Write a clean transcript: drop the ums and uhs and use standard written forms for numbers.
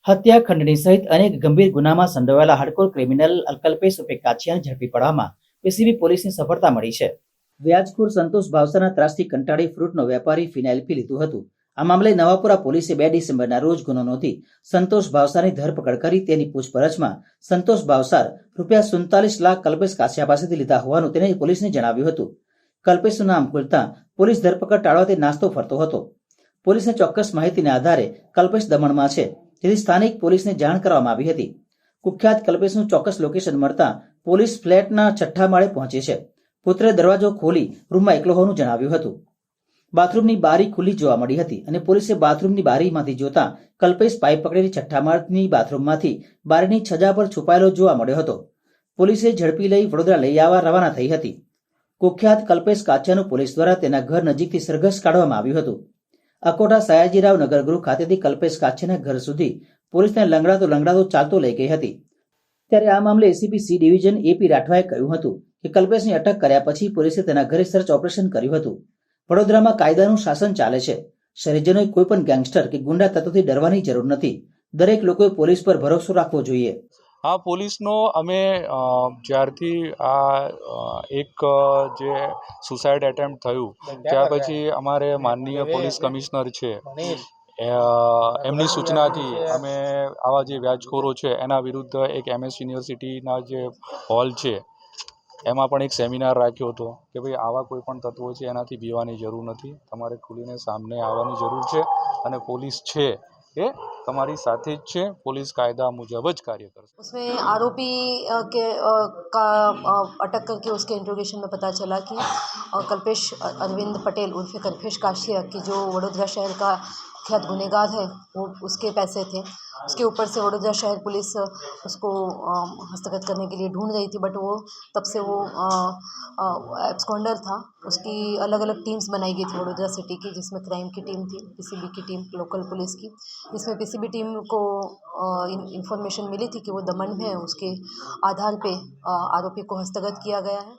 હત્યા, ખંડણી સહિત અનેક ગંભીર ગુનામાં સંડોવાયેલા હાર્ડકોર ક્રિમિનલ કલ્પેશ ઉર્ફે કાછિયાને ઝડપી પાડવામાં પીસીબી પોલીસની સફળતા મળી છે। વ્યાજખોર સંતોષ ભાવસારના ત્રાસથી કંટાળી ફ્રૂટનો વેપારી ફિનાઇલ પી લીધું હતું। આ મામલે નવાપુરા પોલીસે 2 ડિસેમ્બરના રોજ ગુનો નોંધી સંતોષ ભાવસારની ધરપકડ કરી તેની પૂછપરછમાં સંતોષ ભાવસાર ₹47 લાખ કલ્પેશ કાછિયા પાસેથી લીધા હોવાનું તેને પોલીસને જણાવ્યું હતું। કલ્પેશનું નામ ખુલતા પોલીસ ધરપકડ ટાળવા તે નાસ્તો ફરતો હતો। પોલીસને ચોક્કસ માહિતીના આધારે કલ્પેશ દમણમાં છે, તેથી સ્થાનિક પોલીસને જાણ કરવામાં આવી હતી। કુખ્યાત કલ્પેશનું ચોક્કસ લોકેશન મળતા પોલીસ ફ્લેટના 6ઠ્ઠા માળે પહોંચી છે। પુત્રે દરવાજો ખોલી રૂમમાં એકલો હોવાનું જણાવ્યું હતું। બાથરૂમની બારી ખુલ્લી જોવા મળી હતી અને પોલીસે બાથરૂમની બારીમાંથી જોતા કલ્પેશ પાઇપ પકડીને 6ઠ્ઠા માળની બાથરૂમમાંથી બારીની છજા પર છુપાયેલો જોવા મળ્યો હતો। પોલીસે ઝડપી લઈ વડોદરા લઈ આવવા રવાના થઈ હતી। કુખ્યાત કલ્પેશ કાછિયાનું પોલીસ દ્વારા તેના ઘર નજીકથી સરઘસ કાઢવામાં આવ્યું હતું। અકોટા સયાજીરાવ નગરગૃહ ખાતેથી કલ્પેશ કાછિયાના ઘર સુધી પોલીસને લંગડાતો ચાલતો લઈ ગઈ હતી। ત્યારે આ મામલે એસીપી સી ડિવિઝન એપી રાઠવાએ કહ્યું હતું કે કલ્પેશની અટક કર્યા પછી પોલીસે તેના ઘરે સર્ચ ઓપરેશન કર્યું હતું। વડોદરામાં કાયદાનું શાસન ચાલે છે। શહેરીજનોએ કોઈ પણ ગેંગસ્ટર કે ગુંડા તત્વોથી ડરવાની જરૂર નથી। દરેક લોકોએ પોલીસ પર ભરોસો રાખવો જોઈએ। હા, પોલીસનો અમે જ્યારથી આ એક જે સુસાઇડ એટેમ્પ્ટ થયું ત્યાર પછી અમારે માનનીય પોલીસ કમિશનર છે એમની સૂચનાથી અમે આવા જે વ્યાજખોરો છે એના વિરુદ્ધ એક MS યુનિવર્સિટીના જે હોલ છે એમાં પણ એક સેમિનાર રાખ્યો હતો કે ભાઈ આવા કોઈ પણ તત્વો છે એનાથી બીવાની જરૂર નથી, તમારે ખુલીને સામને આવવાની જરૂર છે અને પોલીસ છે એ તમારી સાથે જ છે। पुलिस कायदा मुजब ज कार्य कर। उसमें आरोपी का अटक करके उसके इंट्रोगेशन में पता चला कि कल्पेश अरविंद पटेल उर्फ कल्पेश काछिया की जो वडोदरा शहर का कुख्यात गुनहगार है वो उसके पैसे थे। उसके ऊपर से वडोदरा शहर पुलिस उसको हस्तगत करने के लिए ढूंढ रही थी, बट वो तब से वो एब्सकॉन्डर था। उसकी अलग अलग टीम्स बनाई गई थी वडोदरा सिटी की, जिसमें क्राइम की टीम थी, पीसीबी की टीम, लोकल पुलिस की। जिसमें पीसीबी टीम को इंफॉर्मेशन मिली थी कि वो दमन में है। उसके आधार पे आरोपी को हस्तगत किया गया है।